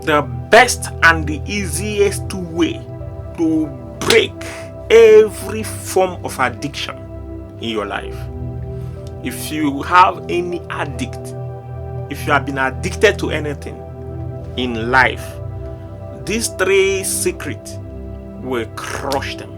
the best and the easiest way to break every form of addiction in your life. If you have any addict, if you have been addicted to anything in life, these 3 secrets will crush them.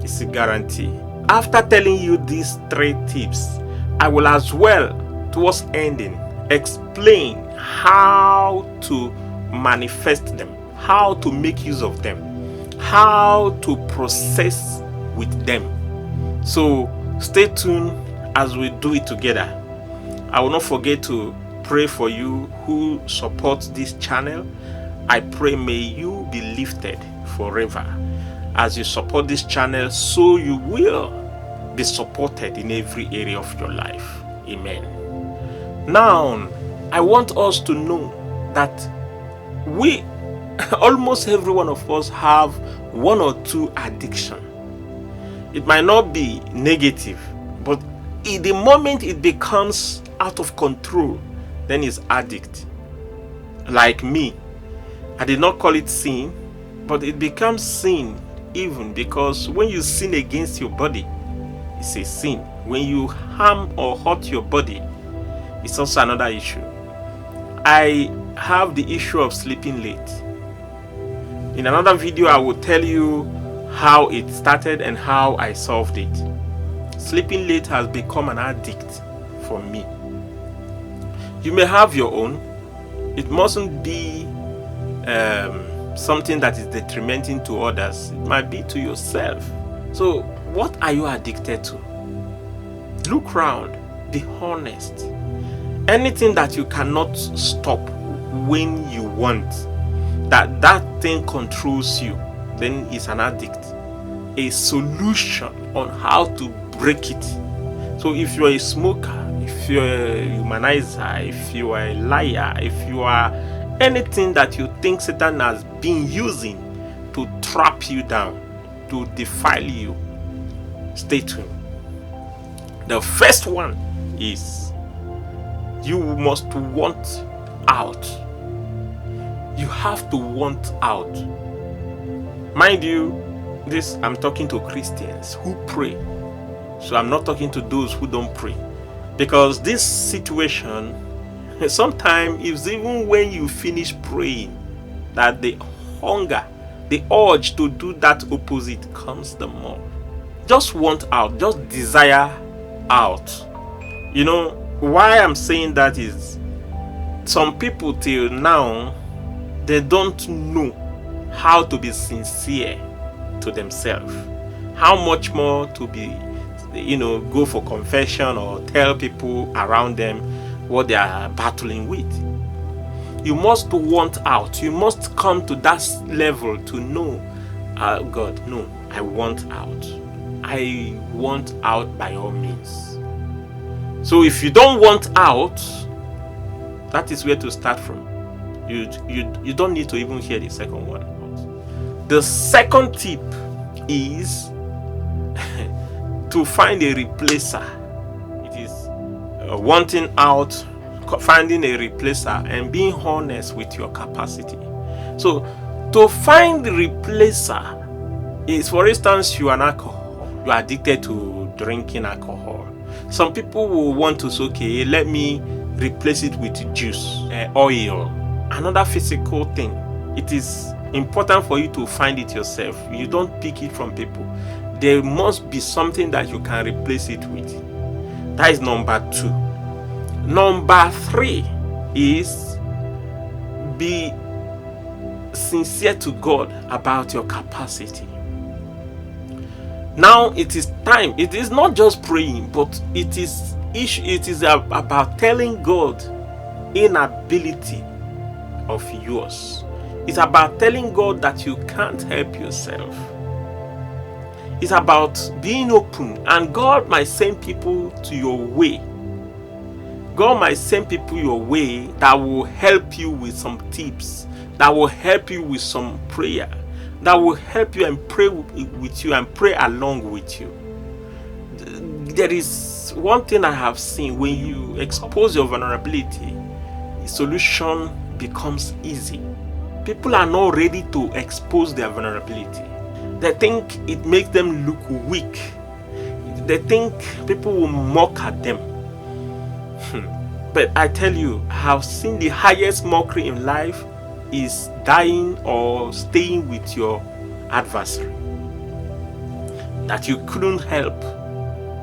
It's a guarantee. After telling you these 3 tips, I will as well, towards ending, explain how to manifest them, how to make use of them, how to process with them. So stay tuned as we do it together. I will not forget to pray for you who support this channel. I pray may you be lifted forever. As you support this channel, so you will be supported in every area of your life. Amen. Now, I want us to know that we, almost every one of us, have 1 or 2 addiction. It might not be negative, but in the moment it becomes out of control, then it's addict. Like me, I did not call it sin, but it becomes sin even because when you sin against your body, it's a sin. When you harm or hurt your body, it's also another issue. I have the issue of sleeping late. In another video, I will tell you how it started and how I solved it. Sleeping late has become an addict for me. You may have your own. It mustn't be something that is detrimental to others. It might be to yourself. So what are you addicted to? Look round. Be honest. Anything that you cannot stop when you want, that thing controls you, then it's an addict. A solution on how to break it. So if you're a smoker, if you're a humanizer, if you are a liar, if you are anything that you think Satan has been using to trap you down, to defile you, stay tuned. The first one is you must want out. You have to want out. Mind you, this I'm talking to Christians who pray. So I'm not talking to those who don't pray. Because this situation, sometimes it's even when you finish praying that the hunger, the urge to do that opposite comes the more. Just want out, just desire out. You know, why I'm saying that is some people till now, they don't know how to be sincere to themselves. How much more to be, go for confession or tell people around them what they are battling with. You must want out. You must come to that level to know, God, no, I want out. I want out by all means. So if you don't want out, that is where to start from. You don't need to even hear the second one. The second tip is to find a replacer. It is wanting out, finding a replacer, and being honest with your capacity. So to find the replacer is, for instance, you are an alcohol. You are addicted to drinking alcohol. Some people will want to say, okay, let me replace it with juice, oil, another physical thing. It is important for you to find it yourself. You don't pick it from people. There must be something that you can replace it with. That is number 2. Number 3 is be sincere to God about your capacity. Now it is time. It is not just praying, but it is about telling God inability of yours. It's about telling God that you can't help yourself. It's about being open, and God might send people to your way. God might send people your way that will help you with some tips, that will help you with some prayer, that will help you and pray with you and pray along with you. There is one thing I have seen: when you expose your vulnerability, the solution becomes easy. People are not ready to expose their vulnerability. They think it makes them look weak. They think people will mock at them. But I tell you, I have seen the highest mockery in life is dying or staying with your adversary that you couldn't help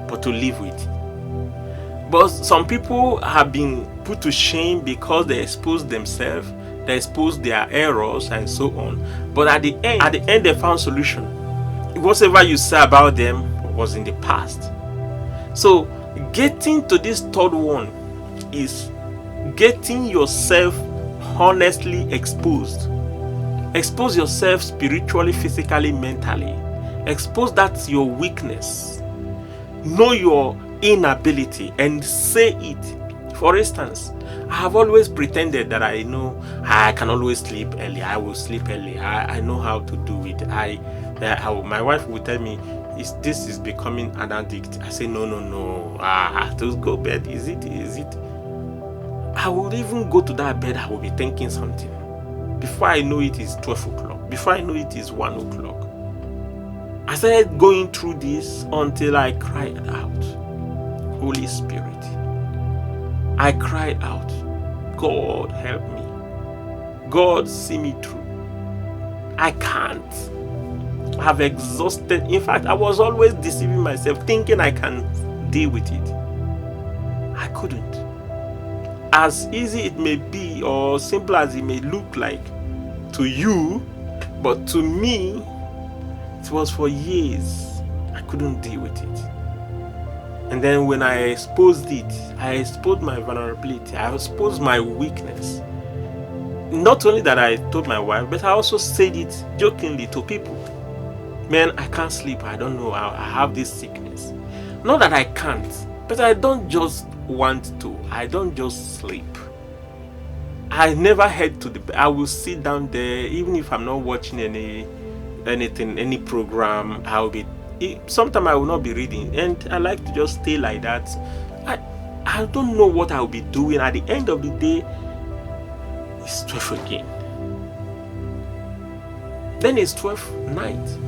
but to live with. But some people have been put to shame because they expose themselves, they expose their errors and so on. But at the end they found solution. Whatever you say about them was in the past. So getting to this third one is getting yourself honestly exposed. Expose yourself spiritually, physically, mentally. Expose that's your weakness. Know your inability and say it. For instance, I have always pretended that I know I can always sleep early. I will sleep early. I know how to do it. My wife will tell me, this is becoming an addict. I say, no. Just go bed. Is it? I will even go to that bed. I will be thinking something. Before I know it is 12 o'clock. Before I know it is 1 o'clock. I started going through this until I cried out, Holy Spirit. I cried out, God help me. God see me through. I can't. I have exhausted. In fact, I was always deceiving myself, thinking I can deal with it. I couldn't. As easy it may be or simple as it may look like to you, but to me, it was for years. I couldn't deal with it. And then when I exposed it, I exposed my vulnerability, I exposed my weakness. Not only that I told my wife, but I also said it jokingly to people. Man, I can't sleep. I don't know. I have this sickness. Not that I can't, but I don't just want to. I don't just sleep. I never head to the bed. I will sit down there, even if I'm not watching anything, any program. I'll be. Sometimes I will not be reading, and I like to just stay like that. I don't know what I'll be doing. At the end of the day, it's 12 again. Then it's 12 night.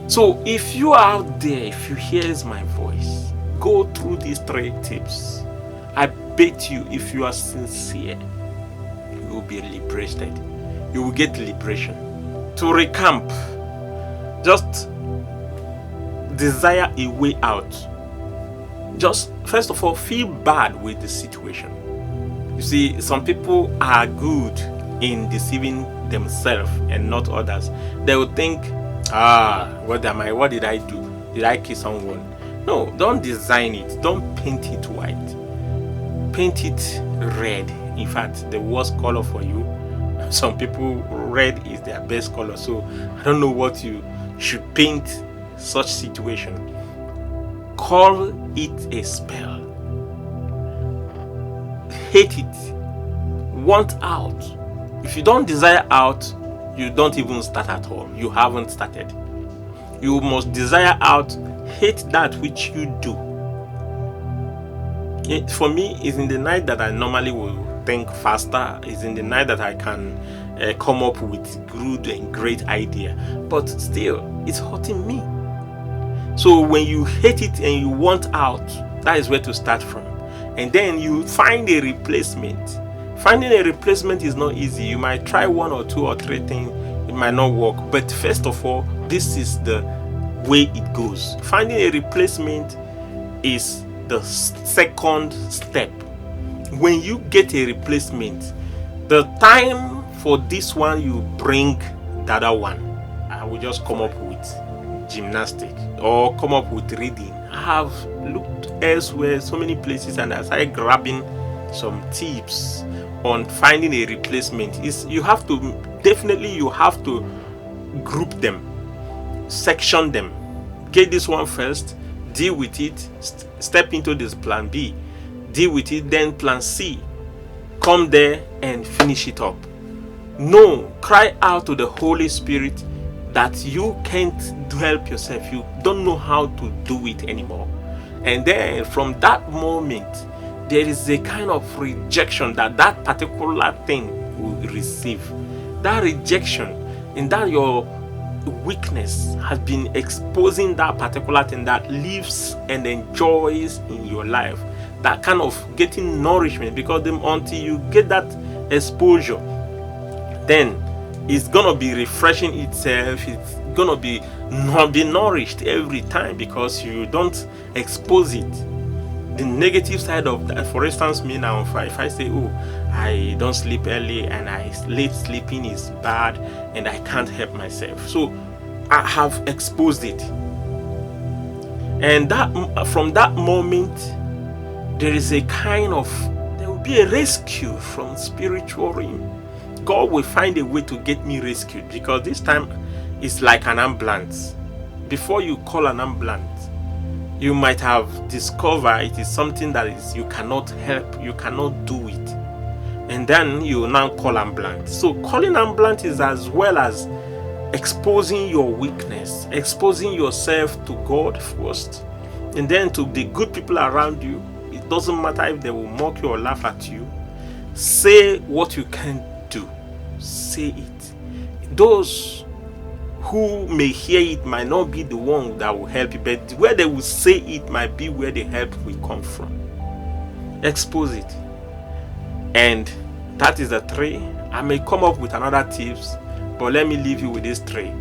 So if you are out there, if you hear my voice, go through these 3 tips. I bet you, if you are sincere, you will be liberated. You will get liberation. To recamp, just desire a way out. Just first of all, feel bad with the situation. You see, some people are good in deceiving themselves and not others. They will think, what am I? What did I do? Did I kill someone? No, don't design it. Don't paint it white. Paint it red. In fact, the worst color for you. Some people, red is their best color. So I don't know what you should paint such situation. Call it a spell. Hate it. Want out. If you don't desire out, you don't even start at all. You haven't started. You must desire out, hate that which you do. For me, it's in the night that I normally will think faster. It's in the night that I can come up with good and great idea. But still, it's hurting me. So when you hate it and you want out, that is where to start from. And then you find a replacement. Finding a replacement is not easy. You might try 1 or 2 or 3 things. It might not work. But first of all, this is the way it goes. Finding a replacement is the second step. When you get a replacement, the time for this one, you bring the other one. I will just come up with gymnastics or come up with reading. I have looked elsewhere, so many places, and I started grabbing some tips on finding a replacement. You have to group them, section them. Get this one first, deal with it, step into this plan B, deal with it, then plan C, come there and finish it up. No, cry out to the Holy Spirit that you can't help yourself. You don't know how to do it anymore. And then from that moment, there is a kind of rejection that that particular thing will receive. That rejection, and that your weakness has been exposing that particular thing that lives and enjoys in your life, that kind of getting nourishment, because until you get that exposure, then it's gonna be refreshing itself. It's gonna be nourished every time because you don't expose it. The negative side of that, for instance, me now, if I say, oh, I don't sleep early and late sleeping is bad and I can't help myself, so I have exposed it, and that from that moment there will be a rescue from spiritual realm. God will find a way to get me rescued, because this time it's like an ambulance. Before you call an ambulance, you might have discovered it is something that is you cannot help, you cannot do it, and then you now call ambulance. So calling ambulance is as well as exposing your weakness, exposing yourself to God first, and then to the good people around you. It doesn't matter if they will mock you or laugh at you. Say what you can do. Say it. Those who may hear it might not be the one that will help you, but where they will say it might be where the help will come from. Expose it. And that is the 3. I may come up with another tips, but let me leave you with these 3.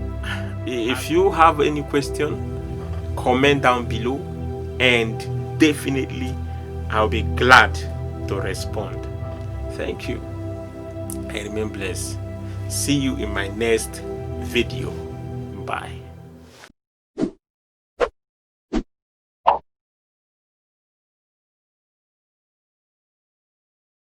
If you have any question, comment down below, and definitely I'll be glad to respond. Thank you, and remain blessed. See you in my next video. Bye.